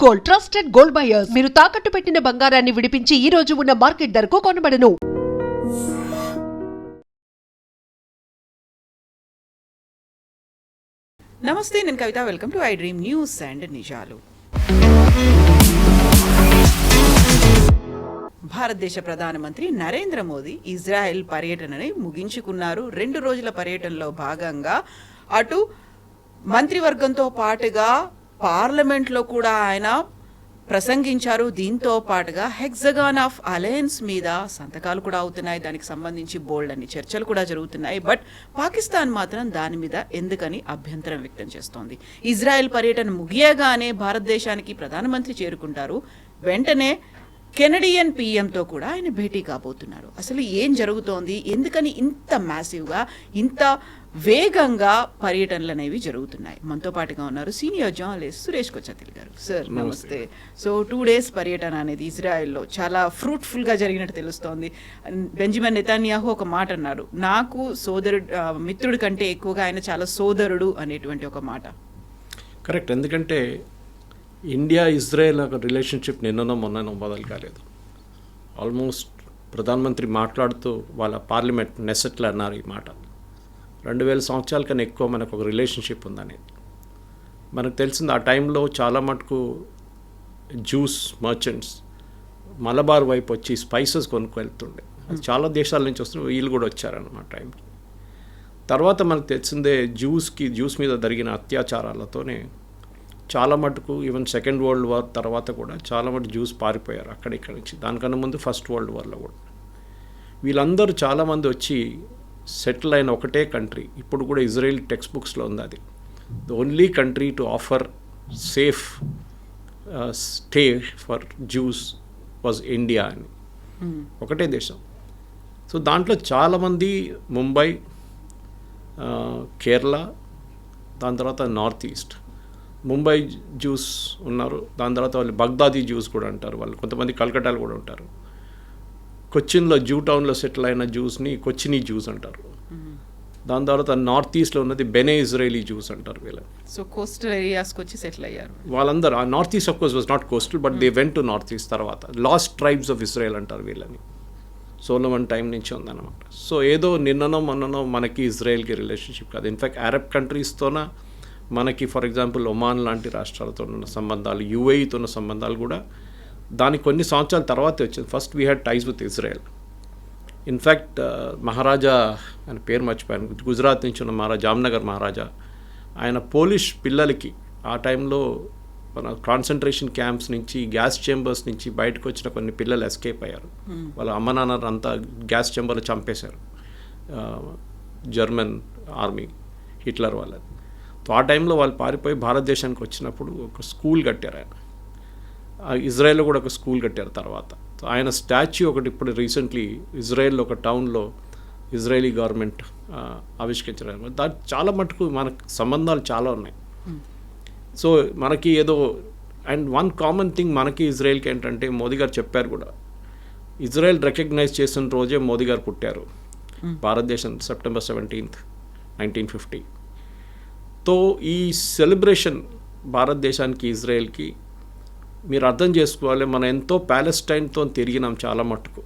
Gold, trusted gold buyers. మీరు తాకట్టు పెట్టిన బంగారాన్ని విడిపించి ఈ రోజు ఉన్న మార్కెట్ ధరకు కొనబడను. నమస్తే, నేను Kavitha. Welcome to I dream news and నిజాలు. భారతదేశ ప్రధానమంత్రి నరేంద్ర మోదీ ఇజ్రాయెల్ పర్యటనని ముగించుకున్నారు. 2 రోజుల పర్యటనలో భాగంగా అటు మంత్రివర్గంతో పాటుగా పార్లమెంట్లో కూడా ఆయన ప్రసంగించారు. దీంతో పాటుగా హెక్సగాన్ ఆఫ్ అలయన్స్ మీద సంతకాలు కూడా అవుతున్నాయి. దానికి సంబంధించి బోల్డ్ అన్ని చర్చలు కూడా జరుగుతున్నాయి. బట్ పాకిస్తాన్ మాత్రం దాని మీద ఎందుకని అభ్యంతరం వ్యక్తం చేస్తోంది. ఇజ్రాయెల్ పర్యటన ముగియగానే భారతదేశానికి ప్రధానమంత్రి చేరుకుంటారు. వెంటనే కెనడియన్ పీఎంతో కూడా ఆయన భేటీ కాబోతున్నారు. అసలు ఏం జరుగుతోంది, ఎందుకని ఇంత మ్యాసివ్గా ఇంత వేగంగా పర్యటనలు అనేవి జరుగుతున్నాయి? మనతో పాటుగా ఉన్నారు సీనియర్ జర్నలిస్ట్ సురేష్ కొచ్చతిల్ గారు. సార్ నమస్తే. సో 2 days పర్యటన అనేది ఇజ్రాయెల్లో చాలా ఫ్రూట్ఫుల్గా జరిగినట్టు తెలుస్తోంది. బెంజమిన్ నెతన్యాహు ఒక మాట అన్నారు, నాకు మిత్రుడి కంటే ఎక్కువగా ఆయన చాలా సోదరుడు అనేటువంటి ఒక మాట. కరెక్ట్. ఎందుకంటే ఇండియా ఇజ్రాయెల్ ఒక రిలేషన్షిప్ నిన్ననో మొన్ననో మొదలు కాలేదు. ఆల్మోస్ట్ ప్రధానమంత్రి మాట్లాడుతూ వాళ్ళ పార్లమెంట్ నెసెట్లో అన్నారు ఈ మాట. 2000 సంవత్సరాల కన్నా ఎక్కువ మనకు ఒక రిలేషన్షిప్ ఉందనేది మనకు తెలిసింది. ఆ టైంలో చాలా మటుకు జ్యూస్ మర్చెంట్స్ మలబార్ వైపు వచ్చి స్పైసెస్ కొనుక్కు వెళ్తుండే. అది చాలా దేశాల నుంచి వస్తున్న వీళ్ళు కూడా వచ్చారన్నమాట టైంకి. తర్వాత మనకు తెలిసిందే జ్యూస్ మీద జరిగిన అత్యాచారాలతోనే చాలా మటుకు ఈవెన్ సెకండ్ వరల్డ్ వార్ తర్వాత కూడా చాలా మటుకు జ్యూస్ పారిపోయారు అక్కడిక్కడి నుంచి. దానికన్నా ముందు ఫస్ట్ వరల్డ్ వార్లో కూడా వీళ్ళందరూ చాలామంది వచ్చి సెటిల్ అయిన ఒకటే కంట్రీ ఇప్పుడు కూడా ఇజ్రాయెల్ టెక్స్ట్ బుక్స్లో ఉంది. అది the only country to offer safe stay for juice was India అని ఒకటే దేశం. సో దాంట్లో చాలామంది ముంబై, కేరళ, దాని తర్వాత నార్త్ ఈస్ట్. ముంబై జ్యూస్ ఉన్నారు, దాని తర్వాత వాళ్ళు బగ్దాదీ జ్యూస్ కూడా అంటారు వాళ్ళు. కొంతమంది కల్కటాలో కూడా ఉంటారు. కొచ్చిన్లో జూ టౌన్లో సెటిల్ అయిన జ్యూస్ని కొచ్చినీ జ్యూస్ అంటారు. దాని తర్వాత నార్త్ ఈస్ట్లో ఉన్నది బెనే ఇజ్రాయలీ జ్యూస్ అంటారు వీళ్ళని. సో కోస్టల్ ఏరియాస్కి వచ్చి సెటిల్ అయ్యారు వాళ్ళందరూ. ఆ north east of course was not coastal, but they went to north east. తర్వాత లాస్ట్ ట్రైబ్స్ ఆఫ్ ఇజ్రాయెల్ అంటారు వీళ్ళని. సోలమన్ టైం నుంచి ఉందన్నమాట. సో ఏదో నిన్ననో మొన్ననో మనకి ఇజ్రాయెల్కి రిలేషన్షిప్ కాదు. ఇన్ఫ్యాక్ట్ అరబ్ కంట్రీస్తోన మనకి ఫర్ ఎగ్జాంపుల్ ఒమాన్ లాంటి రాష్ట్రాలతో ఉన్న సంబంధాలు, యుఏఈతో ఉన్న సంబంధాలు కూడా దానికి కొన్ని సంవత్సరాల తర్వాతే వచ్చింది. First we had ties with Israel. In fact Maharaja, ఆయన పేరు మర్చిపోయాను, గుజరాత్ నుంచి ఉన్న మహారాజా, జామ్నగర్ మహారాజా, ఆయన పోలిష్ పిల్లలకి ఆ టైంలో మన కాన్సన్ట్రేషన్ క్యాంప్స్ నుంచి, గ్యాస్ చేంబర్స్ నుంచి బయటకు వచ్చిన కొన్ని పిల్లలు ఎస్కేప్ అయ్యారు. వాళ్ళ అమ్మ నాన్న అంతా గ్యాస్ చేంబర్లో చంపేశారు జర్మన్ ఆర్మీ, హిట్లర్ వాళ్ళని. ఆ టైంలో వాళ్ళు పారిపోయి భారతదేశానికి వచ్చినప్పుడు ఒక స్కూల్ కట్టారు ఆయన. ఇజ్రాయెల్లో కూడా ఒక స్కూల్ కట్టారు తర్వాత. ఆయన స్టాచ్యూ ఒకటి ఇప్పుడు రీసెంట్లీ ఇజ్రాయెల్లో ఒక టౌన్లో ఇజ్రాయలీ గవర్నమెంట్ ఆవిష్కరించారు. దాని చాలా మటుకు మనకు సంబంధాలు చాలా ఉన్నాయి. సో మనకి ఏదో అండ్ వన్ కామన్ థింగ్ మనకి ఇజ్రాయెల్కి ఏంటంటే, మోదీ గారు చెప్పారు కూడా, ఇజ్రాయెల్ రికగ్నైజ్ చేసిన రోజే మోదీ గారు పుట్టారు. భారతదేశం సెప్టెంబర్ 17th, 1950. తో ఈ సెలబ్రేషన్ భారతదేశానికి ఇజ్రాయెల్కి మీరు అర్థం చేసుకోవాలి. మనం ఎంతో ప్యాలెస్టైన్తో తిరిగినాం చాలా మట్టుకు.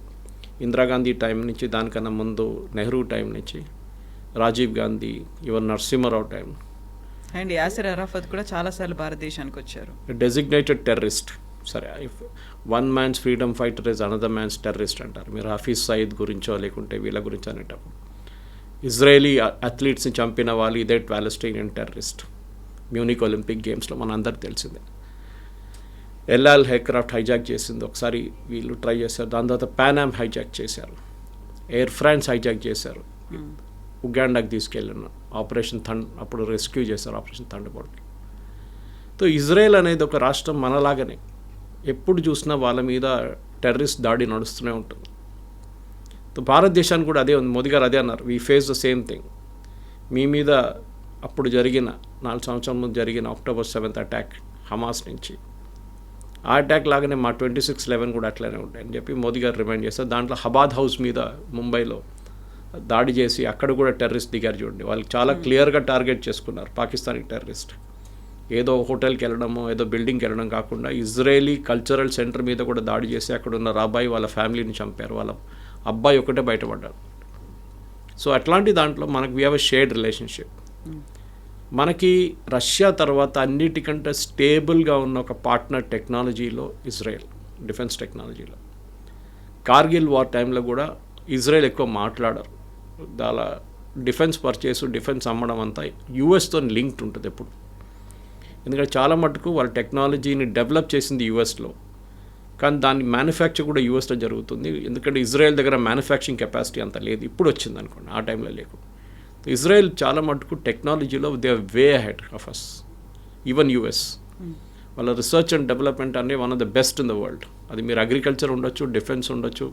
ఇందిరాగాంధీ టైం నుంచి, దానికన్నా ముందు నెహ్రూ టైం నుంచి, Rajiv Gandhi, even Narasimha Rao time, and Yasir Arafat కూడా చాలాసార్లు భారతదేశానికి వచ్చారు. Designated terrorist. సరే, if one man's freedom fighter is another man's terrorist అంటారు. మీరు హఫీజ్ సయీద్ గురించో లేకుంటే వీళ్ళ గురించి అనేటప్పుడు ఇజ్రాయేలీ అథ్లీట్స్ని చంపిన వాళ్ళు ఇదే ప్యాలెస్టైనియన్ టెర్రరిస్ట్. మ్యూనిక్ ఒలింపిక్ గేమ్స్లో మన అందరికి తెలిసిందే. ఎల్ఆల్ ఎయిర్క్రాఫ్ట్ హైజాక్ చేసింది ఒకసారి, వీళ్ళు ట్రై చేశారు. దాని తర్వాత పానామ్ హైజాక్ చేశారు, ఎయిర్ ఫ్రాన్స్ హైజాక్ చేశారు, ఉగాండాకి తీసుకెళ్ళిన ఆపరేషన్ అప్పుడు రెస్క్యూ చేశారు, ఆపరేషన్ థండర్బోల్ట్. సో ఇజ్రాయెల్ అనేది ఒక రాష్ట్రం మనలాగానే ఎప్పుడు చూసినా వాళ్ళ మీద టెర్రరిస్ట్ దాడి నడుస్తూనే ఉంటుంది. సో భారతదేశానికి కూడా అదే ఉంది. మోదీ గారు అదే అన్నారు, we face the same thing. మీ మీద అప్పుడు జరిగిన 4 సంవత్సరాల ముందు జరిగిన October 7th అటాక్ హమాస్ నుంచి, ఆ అటాక్ లాగానే మా 26/11 కూడా అట్లనే ఉంటాయని చెప్పి మోదీ గారు రిమైండ్ చేస్తారు. దాంట్లో హబాద్ హౌస్ మీద ముంబైలో దాడి చేసి అక్కడ కూడా టెర్రరిస్ట్ దిగారు చూడండి. వాళ్ళు చాలా క్లియర్గా టార్గెట్ చేసుకున్నారు పాకిస్తానీ టెర్రరిస్ట్. ఏదో హోటల్కి వెళ్ళడమో ఏదో బిల్డింగ్కి వెళ్ళడం కాకుండా ఇజ్రాయేలీ కల్చరల్ సెంటర్ మీద కూడా దాడి చేసి అక్కడ ఉన్న రాబాయి వాళ్ళ ఫ్యామిలీని చంపారు, వాళ్ళ అబ్బాయి ఒకటే బయటపడ్డాడు. సో అట్లాంటి దాంట్లో మనకు we have a shared relationship. మనకి రష్యా తర్వాత అన్నిటికంటే స్టేబుల్గా ఉన్న ఒక పార్ట్నర్ టెక్నాలజీలో ఇజ్రాయెల్, డిఫెన్స్ టెక్నాలజీలో. కార్గిల్ వార్ టైంలో కూడా ఇజ్రాయెల్ ఎక్కువ మాట్లాడరు, దాని డిఫెన్స్ పర్చేసు డిఫెన్స్ అమ్మడం అంతా యూఎస్తో లింక్డ్ ఉంటుంది ఎప్పుడు. ఎందుకంటే చాలా మటుకు వాళ్ళ టెక్నాలజీని డెవలప్ చేసింది యూఎస్లో, కానీ దాని మ్యానుఫ్యాక్చర్ కూడా యూఎస్లో జరుగుతుంది. ఎందుకంటే ఇజ్రాయెల్ దగ్గర మ్యానుఫ్యాక్చరింగ్ కెపాసిటీ అంత లేదు, ఇప్పుడు వచ్చింది అనుకోండి, ఆ టైంలో లేకుండా. ఇజ్రాయెల్ చాలా మటుకు టెక్నాలజీలో they are way ahead of us, even US. వాళ్ళ రీసెర్చ్ అండ్ డెవలప్మెంట్ అనే one of the best in the world. అది మీరు అగ్రికల్చర్ ఉండొచ్చు, డిఫెన్స్ ఉండొచ్చు,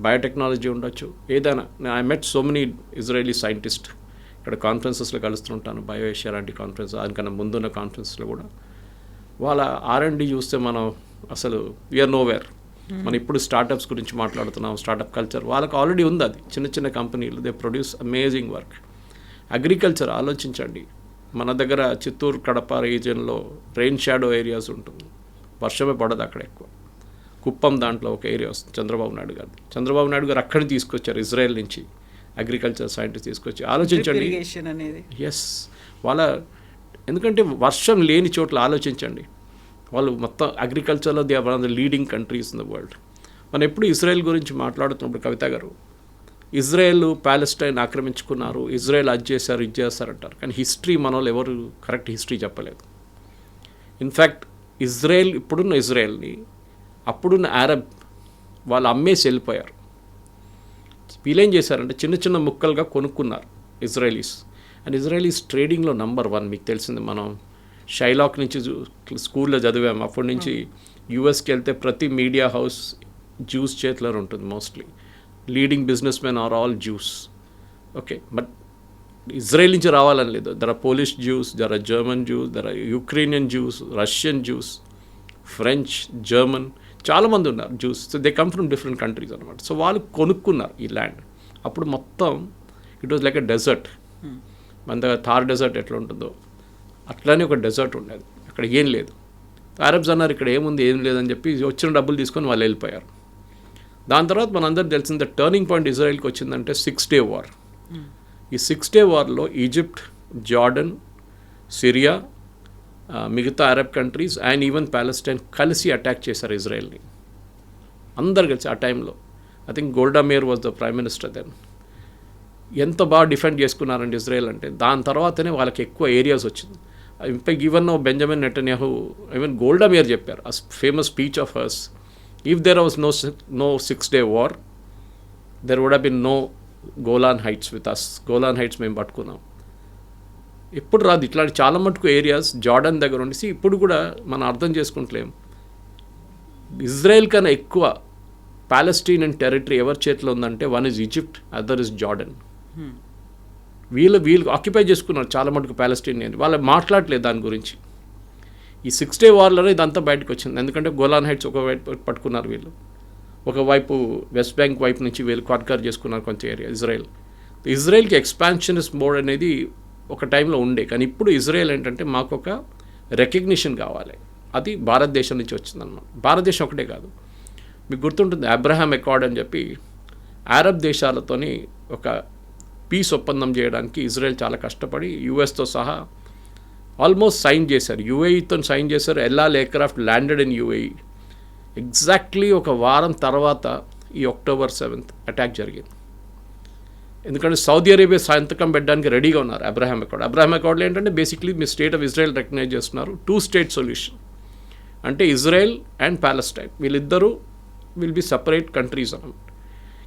బయోటెక్నాలజీ ఉండొచ్చు, ఏదైనా. I met so many Israeli scientist, ఇక్కడ కాన్ఫరెన్సెస్లో కలుస్తుంటాను, బయో ఏషియా లాంటి కాన్ఫరెన్స్, దానికన్నా ముందున్న కాన్ఫరెన్స్లో కూడా. వాళ్ళ R&D చూస్తే మనం అసలు వీఆర్ నోవేర్. మనం ఇప్పుడు స్టార్టప్స్ గురించి మాట్లాడుతున్నాం, స్టార్టప్ కల్చర్ వాళ్ళకి ఆల్రెడీ ఉంది. అది చిన్న చిన్న కంపెనీలు, they produce amazing work. Agriculture ఆలోచించండి, మన దగ్గర చిత్తూరు కడప రీజియన్లో రెయిన్ షాడో ఏరియాస్ ఉంటుంది, వర్షమే పడదు అక్కడ ఎక్కువ. కుప్పం దాంట్లో ఒక ఏరియా వస్తుంది, చంద్రబాబు నాయుడు గారు అక్కడిని తీసుకొచ్చారు ఇజ్రాయెల్ నుంచి అగ్రికల్చర్ సైంటిస్ట్ తీసుకొచ్చి. ఆలోచించండి, ఎస్ వాళ్ళ, ఎందుకంటే వర్షం లేని చోట్ల ఆలోచించండి, వాళ్ళు మొత్తం అగ్రికల్చర్లో they are one of the leading countries in the world. మనం ఎప్పుడు ఇజ్రాయెల్ గురించి మాట్లాడుతున్నప్పుడు కవిత గారు, ఇజ్రాయెల్ ప్యాలెస్టైన్ ఆక్రమించుకున్నారు, ఇజ్రాయెల్ అది చేశారు ఇది చేస్తారంటారు, కానీ హిస్టరీ మన వాళ్ళు ఎవరు కరెక్ట్ హిస్టరీ చెప్పలేదు. ఇన్ఫ్యాక్ట్ ఇజ్రాయెల్, ఇప్పుడున్న ఇజ్రాయెల్ని అప్పుడున్న అరబ్ వాళ్ళు అమ్మేసి వెళ్ళిపోయారు. వీళ్ళేం చేశారంటే చిన్న చిన్న ముక్కలుగా కొనుక్కున్నారు ఇజ్రాయలీస్. అండ్ ఇజ్రాయలీస్ ట్రేడింగ్లో నంబర్ 1. మీకు తెలిసింది, మనం షైలాక్ నుంచి స్కూల్లో చదివాము, అప్పటి నుంచి యూఎస్కి వెళ్తే ప్రతి మీడియా హౌస్ జ్యూస్ చేతిలో ఉంటుంది mostly. Leading business men are all jews. Okay, but Israel నుంచి రావాలని లేదు. There are Polish jews, there are German jews, there are Ukrainian jews, Russian jews, French, German, చాలామంది ఉన్నారు jews. So they come from different countries అనమాట. So వాళ్ళు కొనుక్కున్నారు ఈ land. అప్పుడు మొత్తం it was like a desert. మన దగ్గర థార్ డెజర్ట్ ఎట్లా ఉంటుందో అట్లానే ఒక డెజర్ట్ ఉండేది, అక్కడ ఏం లేదు. అరబ్స్ అన్నారు ఇక్కడ ఏముంది ఏం లేదని చెప్పి వచ్చిన డబ్బులు తీసుకొని వాళ్ళు వెళ్ళిపోయారు. దాని తర్వాత మనందరూ తెలిసింది టర్నింగ్ పాయింట్ ఇజ్రాయెల్కి వచ్చిందంటే 6 Day War. ఈ 6 Day Warలో ఈజిప్ట్, జార్డన్, సిరియా, మిగతా Arab countries and even Palestine కలిసి అటాక్ చేశారు ఇజ్రాయెల్ని. అందరు కలిసి ఆ టైంలో. I think Golda Meir was the prime minister then. ఎంత బాగా డిఫెండ్ చేసుకున్నారండి ఇజ్రాయెల్ అంటే. దాని తర్వాతనే వాళ్ళకి ఎక్కువ ఏరియాస్ వచ్చింది. In fact even Benjamin Netanyahu, even Golda Meir చెప్పారు ఆ famous speech of hers, if there was no 6 Day War there would have been no Golan Heights with us. Golan Heights మేము పట్టుకున్నాం. ఎప్పుడు రాదు ఇట్లాంటి చాలా మటుకు ఏరియాస్ జార్డన్ దగ్గర ఉండేసి ఇప్పుడు కూడా మనం అర్థం చేసుకుంటలేం. ఇజ్రాయెల్ కన్నా ఎక్కువ ప్యాలెస్టీనియన్ టెరిటరీ ఎవరి చేతిలో ఉందంటే one is Egypt, other is Jordan. వీళ్ళు ఆక్యుపై చేసుకున్నారు చాలా మటుకు ప్యాలెస్టీనియన్. వాళ్ళు మాట్లాడలేదు దాని గురించి. ఈ 6 Day Warలోనే ఇదంతా బయటకు వచ్చింది. ఎందుకంటే గోలాన్ హైట్స్ ఒకవైపు పట్టుకున్నారు వీళ్ళు, ఒకవైపు వెస్ట్ బ్యాంక్ వైపు నుంచి వీళ్ళు కాన్కర్ చేసుకున్నారు కొంచెం ఏరియా ఇజ్రాయెల్కి ఎక్స్పాన్షనిస్ట్ మోడ్ అనేది ఒక టైంలో ఉండే. కానీ ఇప్పుడు ఇజ్రాయెల్ ఏంటంటే మాకు ఒక రికగ్నిషన్ కావాలి, అది భారతదేశం నుంచి వచ్చిందన్నమాట. భారతదేశం ఒకటే కాదు, మీకు గుర్తుంటుంది అబ్రహాం అకార్డ్ అని చెప్పి అరబ్ దేశాలతోని ఒక పీస్ ఒప్పందం చేయడానికి ఇజ్రాయెల్ చాలా కష్టపడి యూఎస్తో సహా ఆల్మోస్ట్ సైన్ చేశారు. యూఏఈతో సైన్ చేశారు. El Al aircraft landed in UAE. Exactly ఒక వారం తర్వాత ఈ October 7th అటాక్ జరిగింది. ఎందుకంటే సౌదీ అరేబియా సంతకం పెట్టడానికి రెడీగా ఉన్నారు అబ్రహాం అకార్డ్లో ఏంటంటే బేసిక్లీ మీ స్టేట్ ఆఫ్ ఇజ్రాయెల్ రికగ్నైజ్ చేస్తున్నారు. 2 state సొల్యూషన్ అంటే ఇజ్రాయెల్ అండ్ ప్యాలెస్టైన్ వీళ్ళిద్దరూ విల్ బి సపరేట్ కంట్రీస్ అన్నమాట.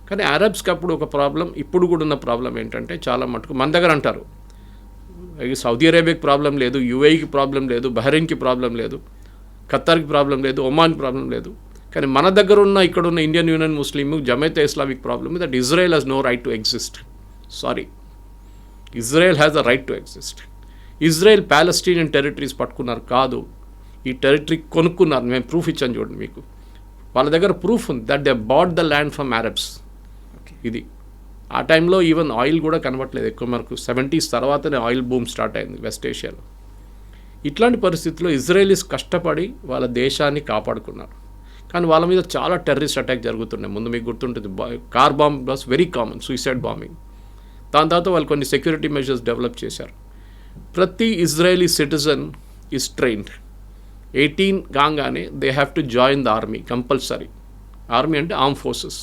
కానీ అరబ్స్కి అప్పుడు ఒక ప్రాబ్లం, ఇప్పుడు కూడా ఉన్న ప్రాబ్లం ఏంటంటే చాలా మటుకు మన దగ్గర అంటారు సౌదీ అరేబియాకి ప్రాబ్లం లేదు, యూఏఈకి ప్రాబ్లం లేదు, బహ్రెయిన్కి ప్రాబ్లం లేదు, ఖత్తర్కి ప్రాబ్లం లేదు, ఒమాన్కి ప్రాబ్లం లేదు. కానీ మన దగ్గర ఉన్న ఇక్కడ ఉన్న Indian Union Muslim, Jamaat e Islamic problem that Israel has no right to exist. Sorry, Israel has a right to exist. Israel Palestinian territories పట్టుకున్నారు కాదు, ఈ టెరిటరీ కొనుక్కున్నారు. మేము ప్రూఫ్ ఇచ్చాను చూడండి మీకు. వాళ్ళ దగ్గర ప్రూఫ్ ఉంది that they bought the land from Arabs. ఇది ఆ టైంలో ఈవెన్ ఆయిల్ కూడా కనబట్టలేదు ఎక్కువ. మనకు 70s తర్వాతనే ఆయిల్ బూమ్ స్టార్ట్ అయింది వెస్ట్ ఏషియాలో. ఇట్లాంటి పరిస్థితుల్లో ఇజ్రాయలీస్ కష్టపడి వాళ్ళ దేశాన్ని కాపాడుకున్నారు. కానీ వాళ్ళ మీద చాలా టెర్రరిస్ట్ అటాక్ జరుగుతున్నాయి. ముందు మీకు గుర్తుంటుంది, car bomb was very common, suicide bombing. దాని తర్వాత వాళ్ళు కొన్ని సెక్యూరిటీ మెజర్స్ డెవలప్ చేశారు. ప్రతి ఇజ్రాయలీ సిటిజన్ ఈజ్ ట్రైన్డ్. 18 కాగానే they have to join the army compulsory. Army అంటే ఆర్మ్ ఫోర్సెస్.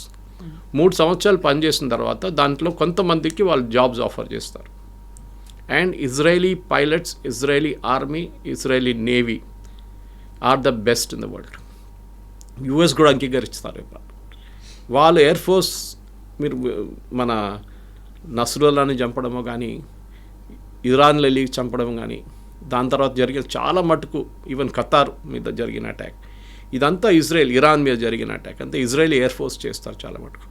3 సంవత్సరాలు పనిచేసిన తర్వాత దాంట్లో కొంతమందికి వాళ్ళు జాబ్స్ ఆఫర్ చేస్తారు. And Israeli pilots, Israeli army, Israeli navy are the best in the world. US కూడా అంగీకరిస్తారు. వాళ్ళు ఎయిర్ ఫోర్స్, మీరు మన నస్రుల్లాని చంపడమో కానీ, ఇరాన్లో వెళ్ళి చంపడం కానీ, దాని తర్వాత జరిగిన చాలా మటుకు ఈవెన్ ఖతార్ మీద జరిగిన అటాక్, ఇదంతా ఇరాన్ మీద జరిగిన అటాక్ అంతా ఇజ్రాయలీ ఎయిర్ ఫోర్స్ చేస్తారు చాలా మటుకు.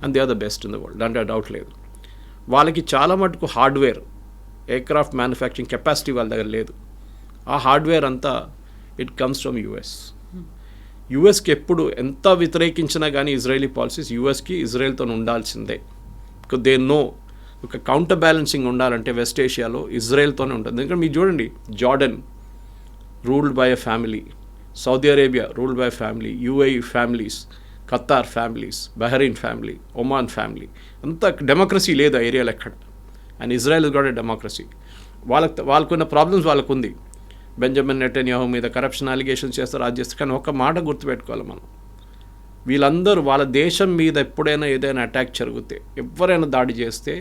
And they are the best in the world, దాంట్లో డౌట్ లేదు. వాళ్ళకి చాలా మటుకు హార్డ్వేర్, ఎయిర్క్రాఫ్ట్ మ్యానుఫ్యాక్చరింగ్ కెపాసిటీ వాళ్ళ దగ్గర లేదు. ఆ హార్డ్వేర్ అంతా ఇట్ కమ్స్ ఫ్రమ్ యుఎస్. యుఎస్కి ఎప్పుడు ఎంత వ్యతిరేకించినా కానీ ఇజ్రాయలీ పాలసీస్ యుఎస్కి ఇజ్రాయెల్తో ఉండాల్సిందే. బికాజ్ దే నో ఒక కౌంటర్ బ్యాలెన్సింగ్ ఉండాలంటే వెస్ట్ ఏషియాలో ఇజ్రాయెల్తోనే ఉంటుంది. ఎందుకంటే మీరు చూడండి, Jordan ruled by a family, Saudi Arabia ruled by family, UAE families, Qatar families, Bahrain family, Oman family, అంత డెమోక్రసీ లేదు ఆ ఏరియాలో ఎక్కడ. And Israel is got a democracy. వాళ్ళకున్న ప్రాబ్లమ్స్ వాళ్ళకుంది. బెంజమిన్ నెటన్యాహు మీద కరప్షన్ అలిగేషన్స్ చేస్తారు, అది చేస్తారు. కానీ ఒక మాట గుర్తుపెట్టుకోవాలి మనం, వీళ్ళందరూ వాళ్ళ దేశం మీద ఎప్పుడైనా ఏదైనా అటాక్ జరిగితే, ఎవరైనా దాడి చేస్తే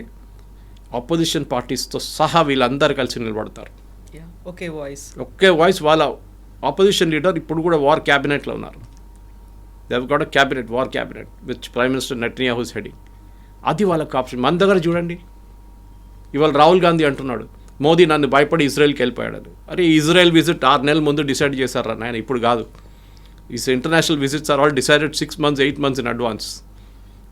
ఆపోజిషన్ పార్టీస్తో సహా వీళ్ళందరూ కలిసి నిలబడతారు. ఒకే వాయిస్. వాళ్ళ ఆపోజిషన్ లీడర్ ఇప్పుడు కూడా వార్ క్యాబినెట్లో ఉన్నారు. They have got a cabinet, war cabinet with prime minister Netanyahu's heading. అది వాళ్ళకి ఆప్షన్. మన దగ్గర చూడండి, ఇవాళ రాహుల్ గాంధీ అంటున్నాడు మోదీ నన్ను భయపడి ఇజ్రాయెల్కి వెళ్ళిపోయాడు. అరే ఇజ్రాయెల్ విజిట్ 6 నెలల ముందు డిసైడ్ చేశారు నాయన, ఇప్పుడు కాదు. ఈ international visits are all decided 6 months 8 months in advance.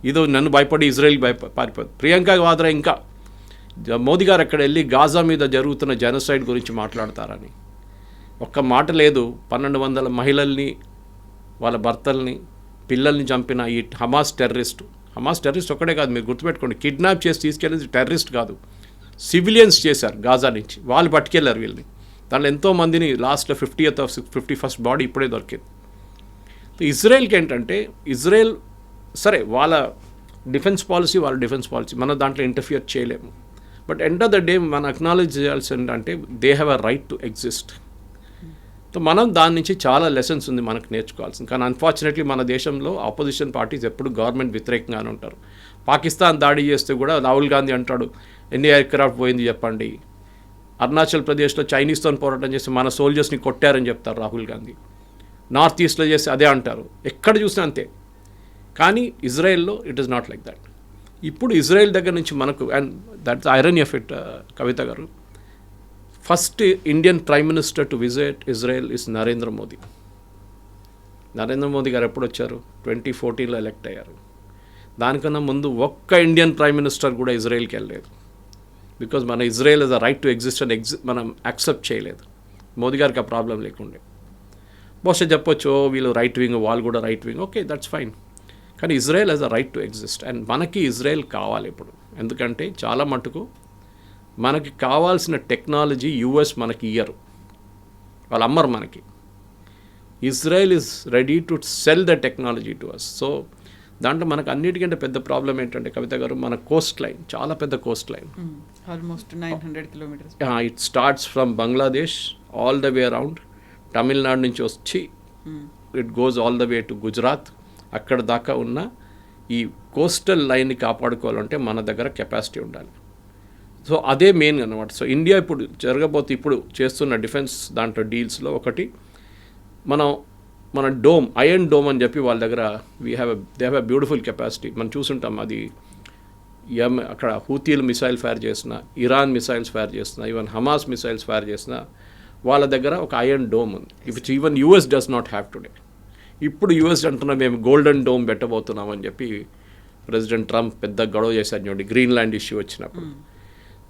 ఇదో నన్ను భయపడి ఇజ్రాయెల్కి పారిపోదు. ప్రియాంక వాద్రా ఇంకా మోదీ గారు అక్కడ వెళ్ళి గాజా మీద జరుగుతున్న జెనోసైడ్ గురించి మాట్లాడతారని ఒక్క మాట లేదు. 1200 మహిళల్ని, వాళ్ళ భర్తల్ని, పిల్లల్ని చంపిన ఈ హమాస్ టెర్రరిస్ట్ ఒక్కడే కాదు, మీరు గుర్తుపెట్టుకోండి. కిడ్నాప్ చేసి తీసుకెళ్ళేది టెర్రరిస్ట్ కాదు, సివిలియన్స్ చేశారు గాజా నుంచి. వాళ్ళు పట్టుకెళ్ళారు వీళ్ళని. దాంట్లో ఎంతోమందిని లాస్ట్లో 51st బాడీ ఇప్పుడే దొరికింది. ఇజ్రాయెల్కి ఏంటంటే, ఇజ్రాయెల్ సరే వాళ్ళ డిఫెన్స్ పాలసీ మనం దాంట్లో ఇంటర్ఫియర్ చేయలేము. But end of the day మనం అక్నాలెడ్జ్ చేయాల్సి ఏంటంటే they have a right to exist. So మనం దాని నుంచి చాలా లెసన్స్ ఉంది మనకు నేర్చుకోవాల్సింది. కానీ అన్ఫార్చునేట్లీ మన దేశంలో ఆపోజిషన్ పార్టీస్ ఎప్పుడు గవర్నమెంట్ వ్యతిరేకంగానే ఉంటారు. పాకిస్తాన్ దాడి చేస్తే కూడా రాహుల్ గాంధీ అంటాడు ఎన్ని ఎయిర్క్రాఫ్ట్ పోయింది చెప్పండి. అరుణాచల్ ప్రదేశ్లో చైనీస్తో పోరాటం చేస్తే మన సోల్జర్స్ని కొట్టారని చెప్తారు రాహుల్ గాంధీ. నార్త్ ఈస్ట్లో చేస్తే అదే అంటారు. ఎక్కడ చూసినా అంతే. కానీ ఇజ్రాయెల్లో it is not like that. ఇప్పుడు ఇజ్రాయెల్ దగ్గర నుంచి మనకు, and that's irony of it Kavitha గారు, first Indian prime minister to visit Israel is Narendra Modi. Narendra Modi గారు ఎప్పుడు వచ్చారు? 2014లో ఎలక్ట్ అయ్యారు. దానికన్నా ముందు ఒక్క ఇండియన్ ప్రైమ్ మినిస్టర్ కూడా ఇజ్రాయెల్కి వెళ్ళలేదు. బికాజ్ మన Israel is a right to exist అని మనం యాక్సెప్ట్ చేయలేదు. మోదీ గారికి ఆ ప్రాబ్లం లేకుండే. బహుశా చెప్పొచ్చు వీళ్ళు రైట్ వింగ్, వాళ్ళు కూడా right wing, okay that's fine. కానీ Israel has a right to exist. And మనకి ఇజ్రాయెల్ కావాలి ఇప్పుడు. ఎందుకంటే చాలా మటుకు మనకి కావాల్సిన టెక్నాలజీ యుఎస్ మనకి ఇయ్యరు, వాళ్ళు అమ్మరు మనకి. Israel is ready to sell the technology to us. So దాంట్లో మనకు అన్నిటికంటే పెద్ద ప్రాబ్లం ఏంటంటే కవిత గారు, మన కోస్ట్ లైన్ చాలా పెద్ద Coast line, almost 900 kilometers. It starts from Bangladesh all the way around, Tamil Nadu నుంచి వచ్చి it goes all the way to Gujarat. అక్కడ దాకా ఉన్న ఈ కోస్టల్ లైన్ని కాపాడుకోవాలంటే మన దగ్గర కెపాసిటీ ఉండాలి. సో అదే మెయిన్ అన్నమాట. సో ఇండియా ఇప్పుడు చేస్తున్న డిఫెన్స్ దాంట్లో డీల్స్లో ఒకటి, మన డోమ్, ఐరన్ డోమ్ అని చెప్పి వాళ్ళ దగ్గర they have a beautiful capacity. మనం చూసుంటాం. అది అక్కడ హూతీలు మిసైల్ ఫైర్ చేసిన, ఇరాన్ మిసైల్స్ ఫైర్ చేసిన, ఈవెన్ హమాస్ మిసైల్స్ ఫైర్ చేసిన వాళ్ళ దగ్గర ఒక ఐరన్ డోమ్ ఉంది. Which even US does not have today. ఇప్పుడు యూఎస్ అంటున్నా మేము గోల్డెన్ డోమ్ పెట్టబోతున్నామని చెప్పి ప్రెసిడెంట్ ట్రంప్ పెద్ద గొడవ చేశారు చూడండి, గ్రీన్లాండ్ ఇష్యూ వచ్చినప్పుడు.